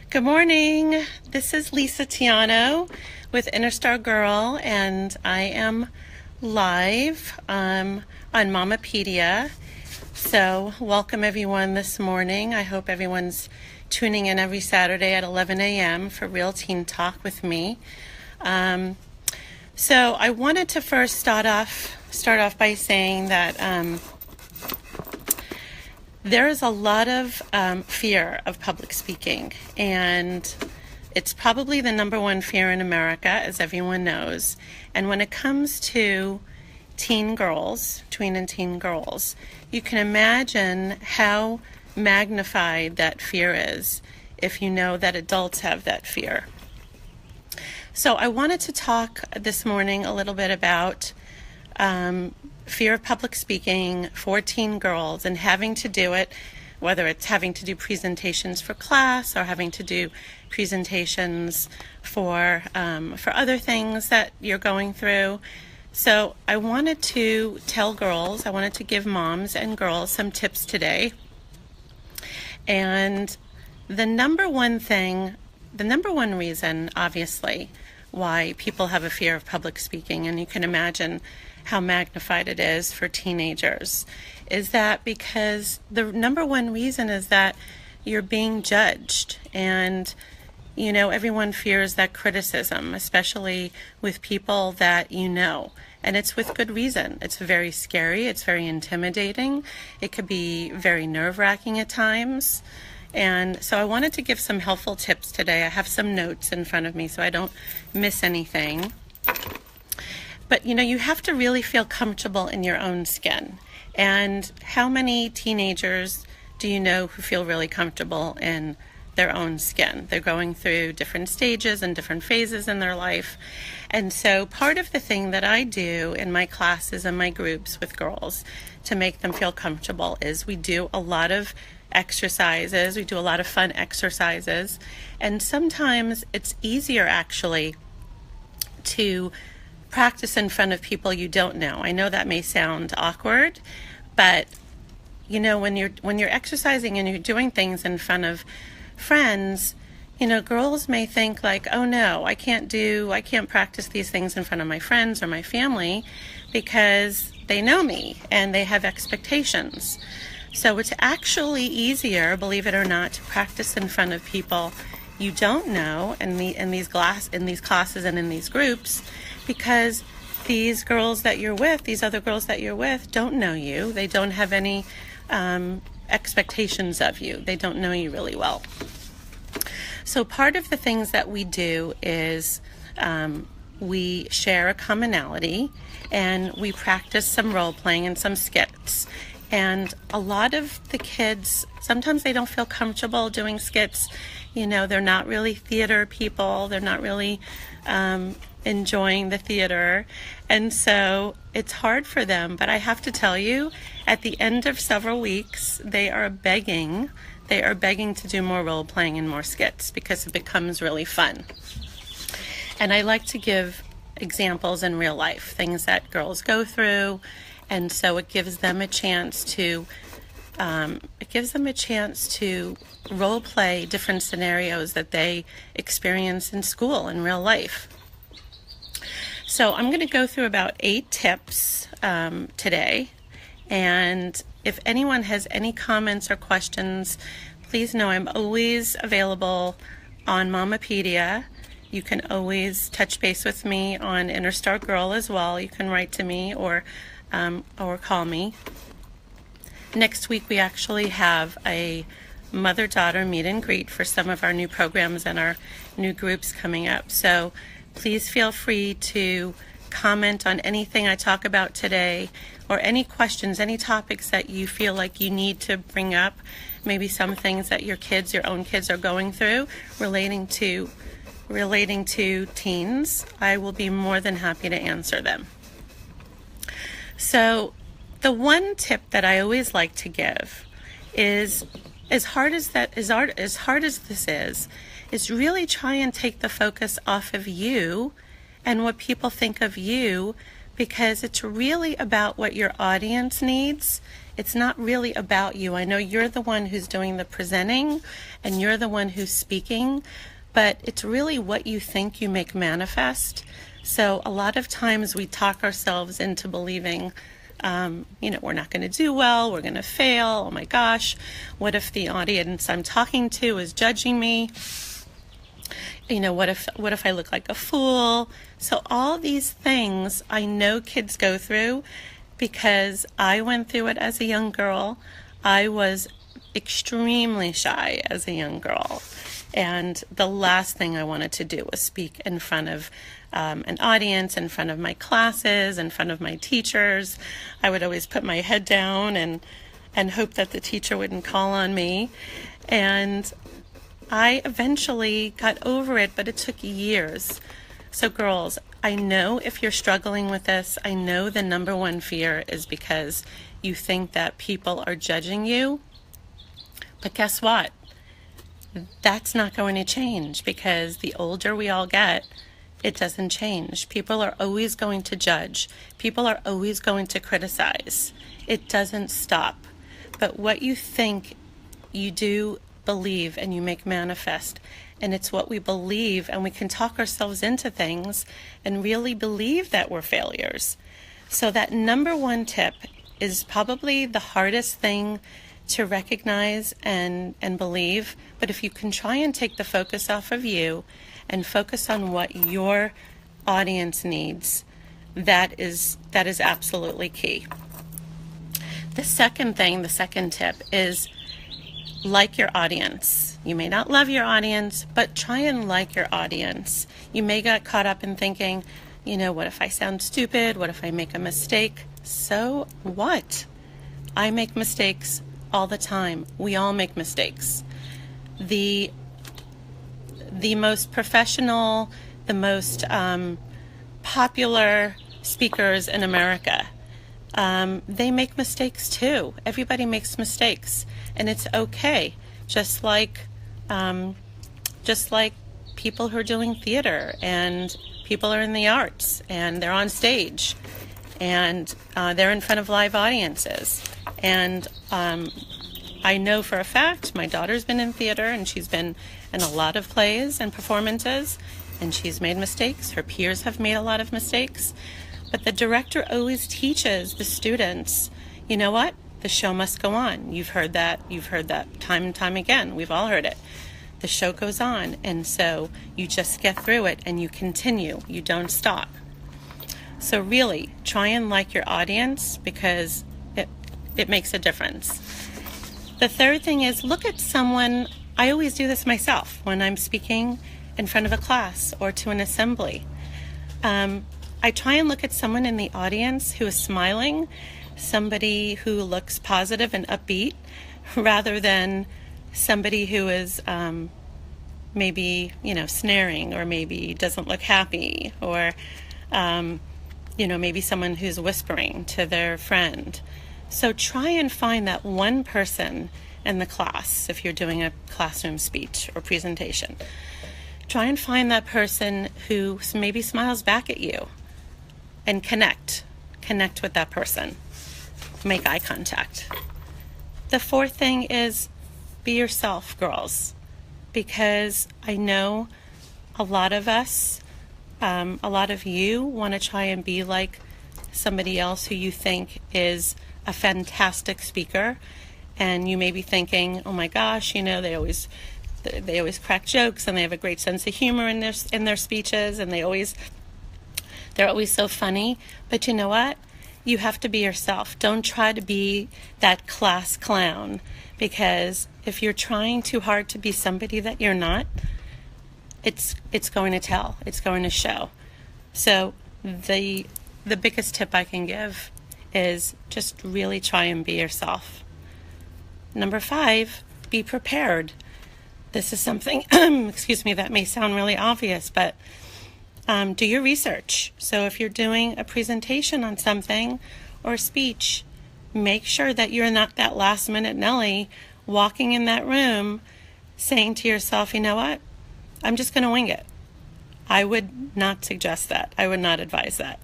Good morning. This is Lisa Tiano with Inner Star Girl, and I am live on Mamapedia. So welcome everyone this morning. I hope everyone's tuning in every Saturday at 11 a.m. for Real Teen Talk with me. So I wanted to first start off by saying that there is a lot of fear of public speaking, and it's probably the number one fear in America, as everyone knows. And when it comes to tween and teen girls, you can imagine how magnified that fear is if you know that adults have that fear. So I wanted to talk this morning a little bit about fear of public speaking for teen girls and having to do it, whether it's having to do presentations for class or having to do presentations for other things that you're going through. So I wanted to give moms and girls some tips today. And the number one reason, obviously, why people have a fear of public speaking, and you can imagine how magnified it is for teenagers, is that because the number one reason is that you're being judged. And everyone fears that criticism, especially with people that you know. And it's with good reason. It's very scary. It's very intimidating. It could be very nerve-wracking at times. And so I wanted to give some helpful tips today. I have some notes in front of me so I don't miss anything. But you have to really feel comfortable in your own skin. And how many teenagers do you know who feel really comfortable in their own skin? They're going through different stages and different phases in their life. And so part of the thing that I do in my classes and my groups with girls to make them feel comfortable is we do a lot of exercises. We do a lot of fun exercises. And sometimes it's easier actually to practice in front of people you don't know. I know that may sound awkward, but when you're exercising and you're doing things in front of friends, girls may think like, oh no, I can't practice these things in front of my friends or my family because they know me and they have expectations. So it's actually easier, believe it or not, to practice in front of people you don't know in these classes and in these groups, because these other girls that you're with don't know you. They don't have any expectations of you. They don't know you really well. So part of the things that we do is we share a commonality and we practice some role playing and some skits. And a lot of the kids, sometimes they don't feel comfortable doing skits. They're not really theater people. They're not really enjoying the theater. And so it's hard for them. But I have to tell you, at the end of several weeks, they are begging to do more role playing and more skits because it becomes really fun. And I like to give examples in real life, things that girls go through. And so it gives them a chance to role play different scenarios that they experience in school in real life. So I'm going to go through about 8 tips today. And if anyone has any comments or questions, please know I'm always available on Mamapedia. You can always touch base with me on Inner Star Girl as well. You can write to me or call me. Next week we actually have a mother-daughter meet and greet for some of our new programs and our new groups coming up. So please feel free to comment on anything I talk about today, or any questions, any topics that you feel like you need to bring up, maybe some things that your own kids are going through relating to teens. I will be more than happy to answer them. So the one tip that I always like to give is, as hard as this is really try and take the focus off of you and what people think of you because it's really about what your audience needs. It's not really about you. I know you're the one who's doing the presenting and you're the one who's speaking, but it's really what you think you make manifest. So a lot of times we talk ourselves into believing, we're not going to do well, we're going to fail, oh my gosh, what if the audience I'm talking to is judging me? What if I look like a fool? So all these things I know kids go through because I went through it as a young girl. I was extremely shy as a young girl. And the last thing I wanted to do was speak in front of an audience, in front of my classes, in front of my teachers. I would always put my head down and hope that the teacher wouldn't call on me. And I eventually got over it, but it took years. So girls, I know if you're struggling with this, I know the number one fear is because you think that people are judging you. But guess what? That's not going to change, because the older we all get, it doesn't change. People are always going to judge. People are always going to criticize. It doesn't stop. But what you think, you do believe and you make manifest. And it's what we believe, and we can talk ourselves into things and really believe that we're failures. So that number one tip is probably the hardest thing to recognize and believe. But if you can try and take the focus off of you and focus on what your audience needs, that is absolutely key. The second tip is like your audience. You may not love your audience, but try and like your audience. You may get caught up in thinking, what if I sound stupid? What if I make a mistake? So what? I make mistakes all the time. We all make mistakes. The most professional, the most popular speakers in America, they make mistakes too. Everybody makes mistakes, and it's okay. Just like people who are doing theater, and people are in the arts, and they're on stage, and they're in front of live audiences. And I know for a fact my daughter's been in theater, and she's been in a lot of plays and performances, and she's made mistakes. Her peers have made a lot of mistakes. But the director always teaches the students, you know what? The show must go on. You've heard that time and time again. We've all heard it. The show goes on, and so you just get through it and you continue. You don't stop. So really, try and like your audience, because it makes a difference. The third thing is, look at someone. I always do this myself when I'm speaking in front of a class or to an assembly. I try and look at someone in the audience who is smiling, somebody who looks positive and upbeat, rather than somebody who is maybe, sneering, or maybe doesn't look happy, or, maybe someone who's whispering to their friend. So try and find that one person in the class, if you're doing a classroom speech or presentation. Try and find that person who maybe smiles back at you, and connect with that person. Make eye contact. The fourth thing is, be yourself, girls, because I know a lot of us, a lot of you want to try and be like somebody else who you think is a fantastic speaker, and you may be thinking, oh my gosh, they always crack jokes, and they have a great sense of humor in their speeches, and they're always so funny. But you know what? You have to be yourself. Don't try to be that class clown, because if you're trying too hard to be somebody that you're not, it's going to tell. It's going to show. So the biggest tip I can give is just really try and be yourself. Number 5, be prepared. This is something, that may sound really obvious, but do your research. So if you're doing a presentation on something or a speech, make sure that you're not that last minute Nelly walking in that room saying to yourself, you know what? I'm just going to wing it. I would not suggest that. I would not advise that.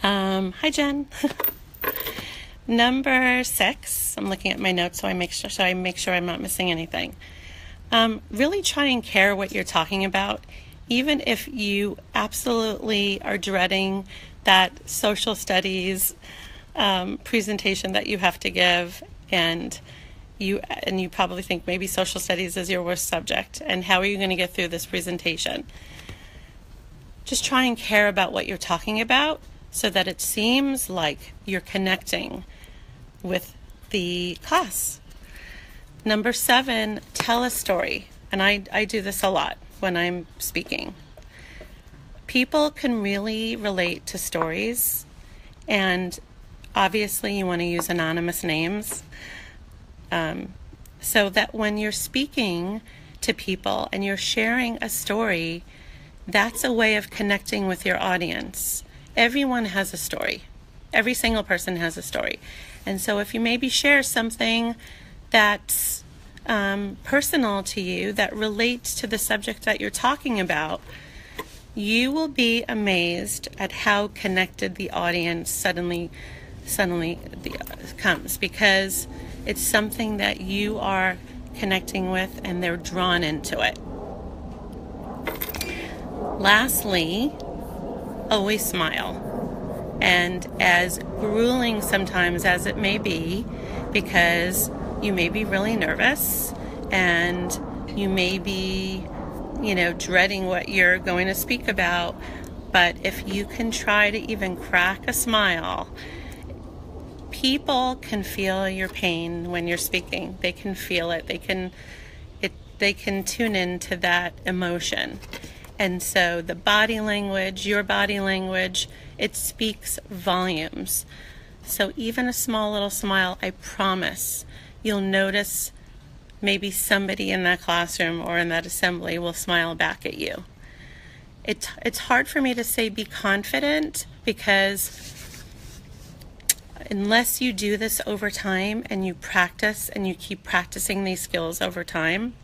Hi, Jen. Number 6. I'm looking at my notes so I make sure I'm not missing anything. Really try and care what you're talking about, even if you absolutely are dreading that social studies presentation that you have to give, and you probably think maybe social studies is your worst subject, and how are you going to get through this presentation? Just try and care about what you're talking about so that it seems like you're connecting with the class. Number 7, tell a story. And I do this a lot when I'm speaking. People can really relate to stories, and obviously you want to use anonymous names so that when you're speaking to people and you're sharing a story, that's a way of connecting with your audience. Everyone has a story. Every single person has a story. And so if you maybe share something that's personal to you, that relates to the subject that you're talking about, you will be amazed at how connected the audience suddenly comes, because it's something that you are connecting with and they're drawn into it. Lastly, always smile. And as grueling sometimes as it may be, because you may be really nervous and you may be, dreading what you're going to speak about, but if you can try to even crack a smile, people can feel your pain when you're speaking. They can feel it. They can tune into that emotion. And so the body language, your body language, it speaks volumes. So even a small little smile, I promise, you'll notice maybe somebody in that classroom or in that assembly will smile back at you. It's hard for me to say be confident, because unless you do this over time and you practice and you keep practicing these skills over time,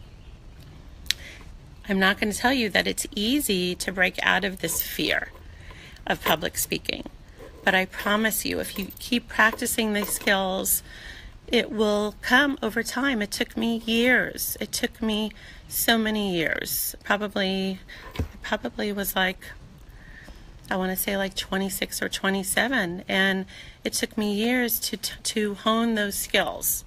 I'm not going to tell you that it's easy to break out of this fear of public speaking. But I promise you, if you keep practicing these skills, it will come over time. It took me years. It took me so many years. Probably was like, I want to say like 26 or 27. And it took me years to hone those skills.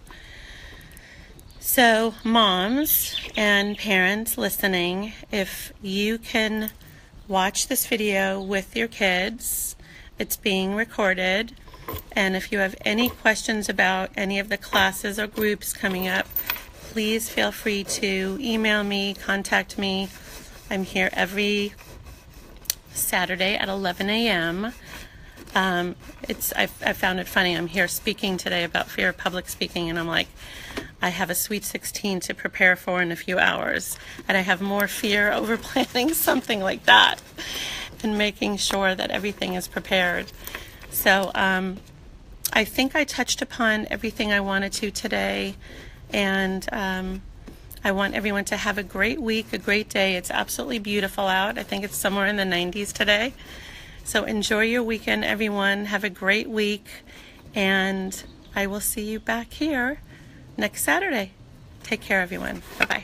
So moms and parents listening, if you can watch this video with your kids, it's being recorded. And if you have any questions about any of the classes or groups coming up, please feel free to email me, contact me. I'm here every Saturday at 11 a.m. I found it funny. I'm here speaking today about fear of public speaking, and I'm like, I have a Sweet 16 to prepare for in a few hours, and I have more fear over planning something like that and making sure that everything is prepared. So I think I touched upon everything I wanted to today, and I want everyone to have a great week, a great day. It's absolutely beautiful out. I think it's somewhere in the 90s today. So enjoy your weekend, everyone. Have a great week, and I will see you back here next Saturday. Take care, everyone. Bye-bye.